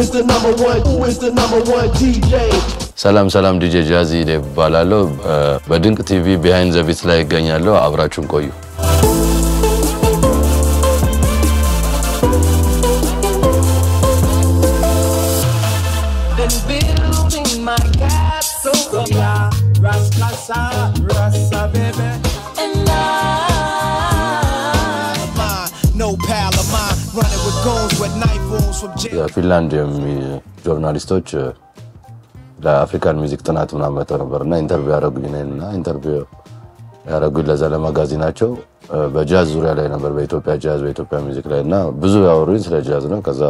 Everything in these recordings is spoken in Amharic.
is the number one? Who is the number one DJ? ሰላም ዲጄ ጃዚ ይባላልው በድንቅ ቲቪ ቢሃይንድ ዘ ቢትስ ላይ ይገኛለሁ አብራችሁን ቆዩ ፊንላንድ ጆርናሊስቶች ለአፍሪካን ሙዚክ ጥናት ምናምን መጥተው ነበርና ኢንተርቪው ያደረጉኝና ኢንተርቪው ያደረጉኝ ለዛ ለማጋዚናቸው በጃዝ ዙሪያ ላይ ነበር በኢትዮጵያ ጃዝ በኢትዮጵያ ሙዚክ ላይና ብዙ ያወሩኝ ስለ ጃዝ ነው ከዛ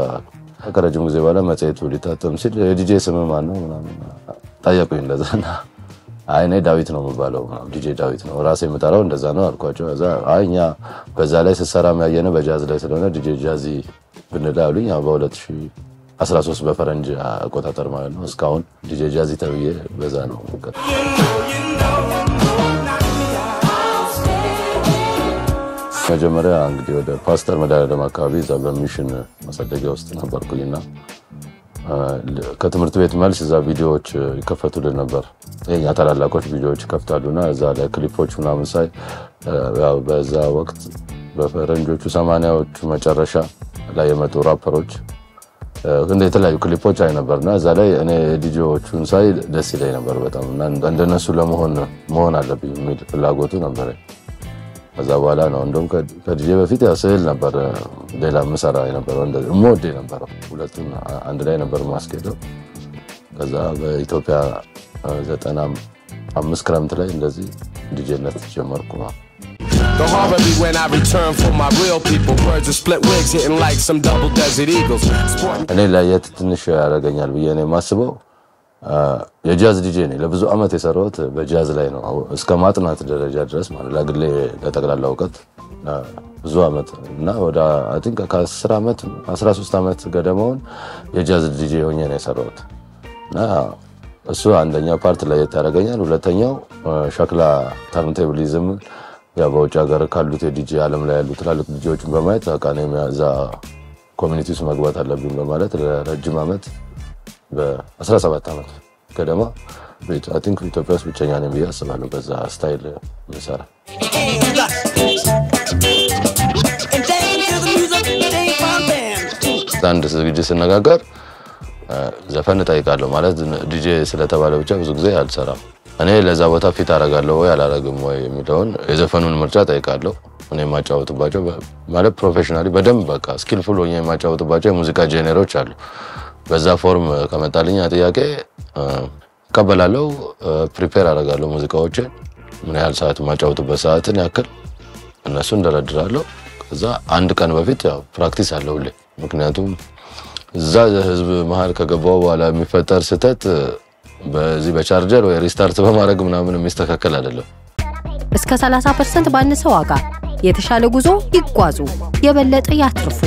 ከረጅም ጊዜ በኋላ መጽሔቱ ሊታተም ሲል የዲጄ ስም ማን ነው ምናምን ጠየቁኝ እንደዛና አይ እኔ ዳዊት ነው የምባለው ዲጄ ዳዊት ነው ራሴ የምጠራው እንደዛ ነው አልኳቸው እዛ አይኛ በዛ ላይ ስሰራም ያየነ በጃዝ ላይ ስለሆነ ዲጄ ጃዚ ብንላሉኝ በ2013 በፈረንጅ አቆጣጠር ማለት ነው እስካሁን ዲጄ ጃዚ ተብዬ በዛ ነው መጀመሪያ እንግዲህ ወደ ፓስተር መዳለም አካባቢ እዛ በሚሽን ማሳደጊያ ውስጥ ነበርኩኝና ከትምህርት ቤት መልስ እዛ ቪዲዮዎች ይከፈቱልን ነበር የኛ ታላላቆች ቪዲዮዎች ይከፍታሉና እዛ ላይ ክሊፖች ምናምን ሳይ ያው በዛ ወቅት በፈረንጆቹ 80ዎቹ መጨረሻ ላይ የመጡ ራፐሮች እንደ የተለያዩ ክሊፖች አይ ነበርና እዛ ላይ እኔ ዲጄዎቹን ሳይ ደስ ይለኝ ነበር በጣም እና እንደነሱ ለመሆን አለብኝ የሚል ፍላጎቱ ነበር ከዛ በኋላ ነው እንደውም ከዲጄ በፊት ያው ስዕል ነበር ሌላ መሰራ ነበር እንደዚህ ሞዴ ነበር ሁለቱን አንድ ላይ ነበር ማስኬደው ከዛ በኢትዮጵያ 95 ክረምት ላይ እንደዚህ ዲጄነት ጀመርኩ The horror be when I return for my real people words of split wigs hitting like some double desert eagles እኔ ለየት ትንሽ ያረጋኛል ብዬ ነው ማስበው የጃዝ ዲጄ ነኝ ለብዙ አመት የሰራሁት በጃዝ ላይ ነው እስከ ማጥናት ደረጃ ድረስ ማለት ለግሌ ለጠቅላላ ዕውቀት ብዙ አመት እና ወደ አይ ቲንክ ከ10 አመት 13 አመት ገደማውን የጃዝ ዲጄ ሆኜ ነው የሰራሁት እና እሱ አንደኛው ፓርት ላይ ያረጋኛል ሁለተኛው ሸክላ ተርንቴብሊዝም ያ በውጭ ሀገር ካሉት የዲጄ ዓለም ላይ ያሉ ትላልቅ ዲጄዎችን በማየት አቃኔም ያዛ ኮሚኒቲ ውስጥ መግባት አለብኝ በማለት ለረጅም አመት በ17 አመት ገደማ አይ ቲንክ ኢትዮጵያ ውስጥ ብቸኛ ነኝ ብዬ አስባለሁ በዛ ስታይል ምሰራ አንድ ዝግጅት ስነጋገር ዘፈን ጠይቃለሁ ማለት ዲጄ ስለተባለ ብቻ ብዙ ጊዜ አልሰራም እኔ ለዛ ቦታ ፊት አረጋለሁ ወይ አላረግም ወይ የሚለውን የዘፈኑን ምርጫ ጠይቃለሁ እኔ ማጫወትባቸው ማለት ፕሮፌሽናሊ በደንብ በቃ ስኪልፉል ሆኜ ማጫወትባቸው የሙዚቃ ጄነሮች አሉ በዛ ፎርም ከመጣልኝ ጥያቄ ቀበላለሁ ፕሪፔር አረጋለሁ ሙዚቃዎችን ምን ያህል ሰዓት ማጫወትበት ሰዓትን ያክል እነሱን ደረድራለሁ ከዛ አንድ ቀን በፊት ያው ፕራክቲስ አለው ምክንያቱም እዛ ህዝብ መሃል ከገባው በኋላ የሚፈጠር ስተት በዚህ በቻርጀር ወይ ሪስታርት በማድረግ ምናምን የሚስተካከል አይደለም እስከ 30% ባነሰ ዋጋ የተሻለ ጉዞ ይጓዙ የበለጠ ያትርፉ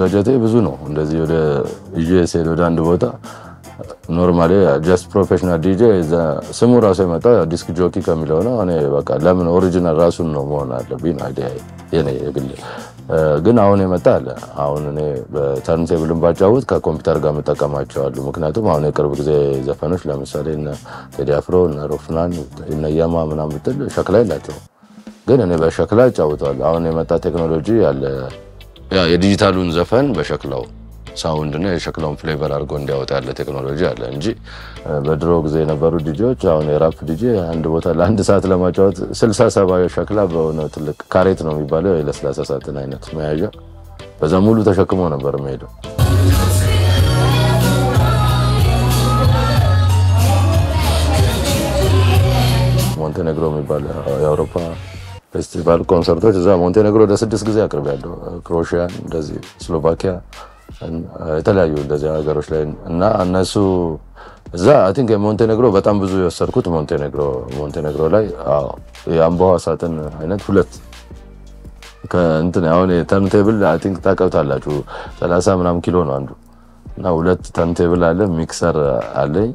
ጋጀቴ ብዙ ነው እንደዚህ ወደ ዲጄ ወደ አንድ ቦታ ኖርማሊ ጀስት ፕሮፌሽናል ዲጄ ስሙ ራሱ የመጣ ዲስክ ጆኪ ከሚለው ነው እኔ በቃ ለምን ኦሪጂናል ራሱን ነው መሆን አለብኝ አይዲያ የኔ የግል ግን አሁን የመጣ አለ አሁን እኔ በተርንቴብልን ባጫውት ከኮምፒውተር ጋር መጠቀማቸው አሉ ምክንያቱም አሁን የቅርብ ጊዜ ዘፈኖች ለምሳሌ እነ ቴዲ አፍሮ እነ ሮፍናን እነ ያማ ምናምን ብትል ሸክላ የላቸው ግን እኔ በሸክላ አጫውታለሁ አሁን የመጣ ቴክኖሎጂ ያለ ያ የዲጂታሉን ዘፈን በሸክላው ሳውንድ እና የሸክላውን ፍሌቨር አድርጎ እንዲያወጣ ያለ ቴክኖሎጂ አለ እንጂ በድሮ ጊዜ የነበሩ ዲጄዎች አሁን የራፕ ዲጄ አንድ ቦታ ለአንድ ሰዓት ለማጫወት 60-70 ሸክላ በሆነ ትልቅ ካሬት ነው የሚባለው ለስላሳ ሳጥን አይነት መያዣ በዛ ሙሉ ተሸክሞ ነበር የሚሄደው ሞንቴኔግሮ የሚባል የአውሮፓ ፌስቲቫል ኮንሰርቶች እዛ ሞንቴኔግሮ ወደ 6 ጊዜ አቅርቤያለሁ ክሮሺያ እንደዚህ ስሎቫኪያ የተለያዩ እንደዚህ ሀገሮች ላይ እና እነሱ እዛ አይ ቲንክ ሞንቴኔግሮ በጣም ብዙ የወሰድኩት ሞንቴኔግሮ ላይ የአምባዋ ሳጥን አይነት ሁለት ከእንትን አሁን ተርንቴብል አይ ቲንክ ታቀውታላችሁ 30 ምናምን ኪሎ ነው አንዱ እና ሁለት ተርንቴብል አለ ሚክሰር አለኝ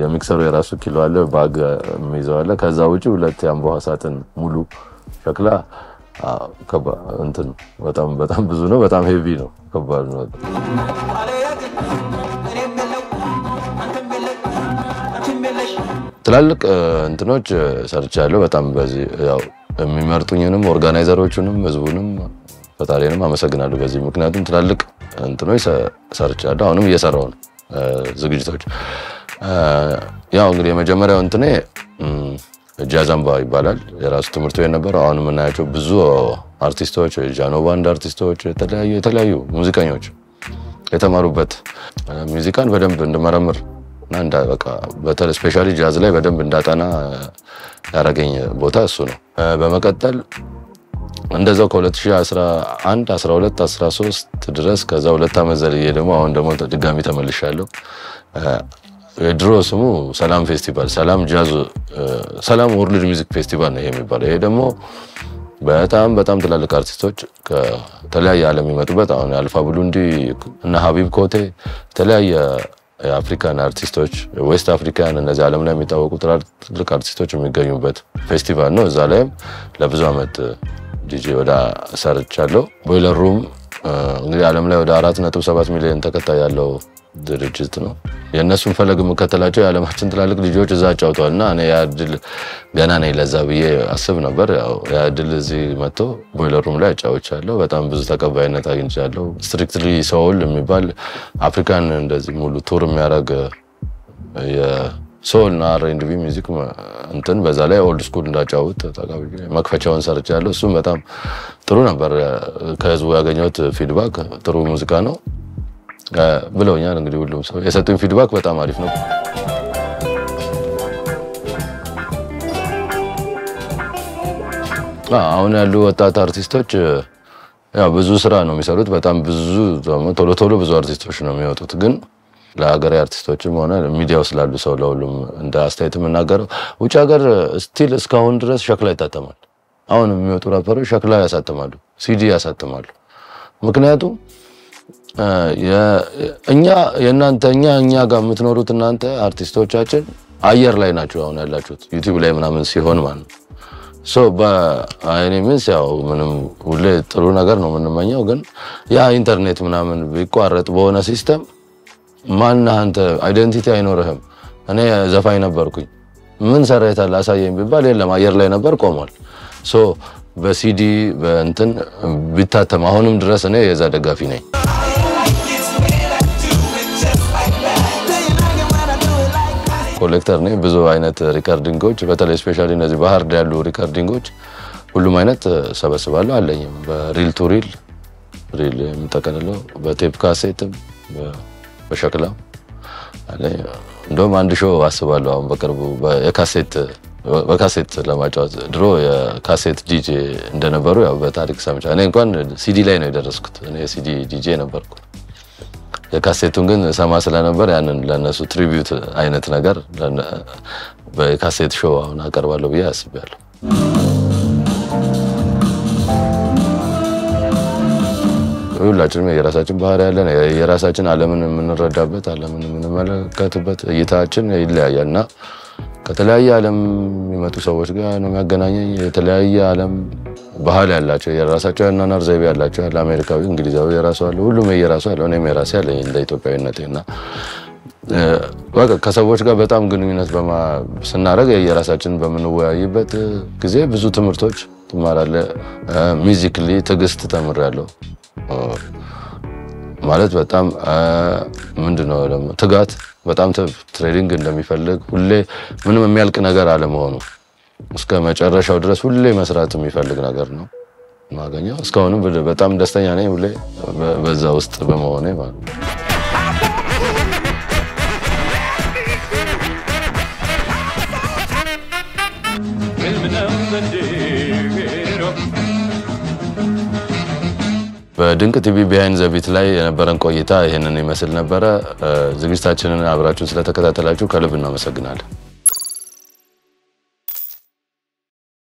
የሚክሰሩ የራሱ ኪሎ አለ ባግ የሚይዘው አለ ከዛ ውጪ ሁለት የአምባዋ ሳጥን ሙሉ ሸክላ እንትን በጣም ብዙ ነው በጣም ሄቪ ነው ከባድ ነው ትላልቅ እንትኖች ሰርቻለሁ በጣም በዚህ ያው የሚመርጡኝንም ኦርጋናይዘሮቹንም ህዝቡንም ፈጣሪንም አመሰግናለሁ በዚህ ምክንያቱም ትላልቅ እንትኖች ሰርቻለሁ አሁንም እየሰራው ነው ዝግጅቶች ያው እንግዲህ የመጀመሪያው እንትኔ ጃዛምባ ይባላል የራሱ ትምህርት ቤት ነበር አሁን ምናያቸው ብዙ አርቲስቶች ጃኖ ባንድ አርቲስቶች የተለያዩ ሙዚቀኞች የተማሩበት ሙዚቃን በደንብ እንደመረምር እና እንዳ በቃ በተለይ ስፔሻሊ ጃዝ ላይ በደንብ እንዳጠና ያረገኝ ቦታ እሱ ነው በመቀጠል እንደዛው ከ2011 12 13 ድረስ ከዛ 2 አመት ዘልዬ ደግሞ አሁን ደግሞ ድጋሚ ተመልሻለሁ የድሮ ስሙ ሰላም ፌስቲቫል ሰላም ወርልድ ሚውዚክ ፌስቲቫል ነው የሚባለው ይሄ ደግሞ በጣም ትላልቅ አርቲስቶች ከተለያየ ዓለም ይመጡበት አሁን አልፋ ብሉንዲ እና ሀቢብ ኮቴ ተለያየ የአፍሪካን አርቲስቶች ዌስት አፍሪካን እነዚህ ዓለም ላይ የሚታወቁ ትላልቅ አርቲስቶች የሚገኙበት ፌስቲቫል ነው እዛ ላይም ለብዙ አመት ዲጄ ወዳ ሰርቻለሁ ቦይለር ሩም እንግዲህ ዓለም ላይ ወደ 4.7 ሚሊዮን ተከታይ ያለው ድርጅት ነው የነሱን ፈለግ መከተላቸው የዓለማችን ትላልቅ ልጆች እዛ አጫውተዋልና እኔ ያድል ገና ነኝ ለዛ ብዬ አስብ ነበር ያው ያድል እዚህ መጥቶ ቦይለር ሩም ላይ አጫውቻለሁ በጣም ብዙ ተቀባይነት አግኝቻለሁ ስትሪክትሊ ሶል የሚባል አፍሪካን እንደዚህ ሙሉ ቱር የሚያደርግ የሶል እና R&B ሚውዚክ እንትን በዛ ላይ ኦልድ ስኩል እንዳጫውት መክፈቻውን ሰርቻለሁ እሱም በጣም ጥሩ ነበር ከህዝቡ ያገኘሁት ፊድባክ ጥሩ ሙዚቃ ነው ብለውኛል እንግዲህ ሁሉም ሰው የሰጡኝ ፊድባክ በጣም አሪፍ ነው አሁን ያሉ ወጣት አርቲስቶች ያው ብዙ ስራ ነው የሚሰሩት በጣም ብዙ ቶሎ ብዙ አርቲስቶች ነው የሚወጡት ግን ለሀገር አርቲስቶችም ሆነ ሚዲያው ስላሉ ሰው ለሁሉም እንደ አስተያየት የምናገረው ውጭ ሀገር ስቲል እስካሁን ድረስ ሸክላ ይታተማል አሁን የሚወጡ ራፐሮች ሸክላ ያሳተማሉ ሲዲ ያሳተማሉ ምክንያቱም እኛ ጋር የምትኖሩት እናንተ አርቲስቶቻችን አየር ላይ ናቸው አሁን ያላችሁት ዩቲዩብ ላይ ምናምን ሲሆን ማለት ሶ በአይኔ ምንስ ያው ምንም ሁሌ ጥሩ ነገር ነው የምንመኘው ግን ያ ኢንተርኔት ምናምን ቢቋረጥ በሆነ ሲስተም ማን አንተ አይደንቲቲ አይኖርህም እኔ ዘፋኝ ነበርኩኝ ምን ሰራይታል አሳየኝ ቢባል የለም አየር ላይ ነበር ቆሟል ሶ በሲዲ በእንትን ቢታተም አሁንም ድረስ እኔ የዛ ደጋፊ ነኝ ኮሌክተር ነኝ ብዙ አይነት ሪካርዲንጎች በተለይ ስፔሻሊ እነዚህ በሃርድ ያሉ ሪካርዲንጎች ሁሉም አይነት ሰበስባለሁ አለኝም በሪል ቱ ሪል የምጠቀልለው በቴፕ ካሴትም በሸክላ አለኝ እንደውም አንድ ሾው አስባለሁ አሁን በቅርቡ በካሴት ለማጫወት ድሮ የካሴት ዲጄ እንደነበሩ ያው በታሪክ ሰምቻ እኔ እንኳን ሲዲ ላይ ነው የደረስኩት እኔ ሲዲ ዲጄ ነበርኩ የካሴቱን ግን ሰማ ስለነበር ያንን ለነሱ ትሪቢዩት አይነት ነገር በካሴት ሾው አሁን አቀርባለሁ ብዬ አስቤያለሁ ሁላችንም የራሳችን ባህሪ ያለን የራሳችን ዓለምን የምንረዳበት ዓለምን የምንመለከትበት እይታችን ይለያያልና ከተለያየ ዓለም የሚመጡ ሰዎች ጋር ነው የሚያገናኘኝ የተለያየ ዓለም ባህል ያላቸው የራሳቸው ያናናር ዘይቤ ያላቸው አሜሪካዊ እንግሊዛዊ የራሱ አለ ሁሉም የራሱ አለ እኔም የራሴ አለኝ እንደ ኢትዮጵያዊነቴና በቃ ከሰዎች ጋር በጣም ግንኙነት ስናደርግ የራሳችንን በመንወያይበት ጊዜ ብዙ ትምህርቶች ትማራለህ ሚውዚክሊ ትግስት ተምሬያለሁ ማለት በጣም ምንድነው ደግሞ ትጋት በጣም ትሬዲንግ እንደሚፈልግ ሁሌ ምንም የሚያልቅ ነገር አለ መሆኑ እስከ መጨረሻው ድረስ ሁሌ መስራት የሚፈልግ ነገር ነው ማገኘው እስካሁንም በጣም ደስተኛ ነኝ ሁሌ በዛ ውስጥ በመሆኔ ማለት ነው በድንቅ ቲቪ ቢሃይንድ ዘ ቢት ላይ የነበረን ቆይታ ይሄንን ይመስል ነበር ዝግጅታችንን አብራችሁ ስለተከታተላችሁ ከልብ እናመሰግናለን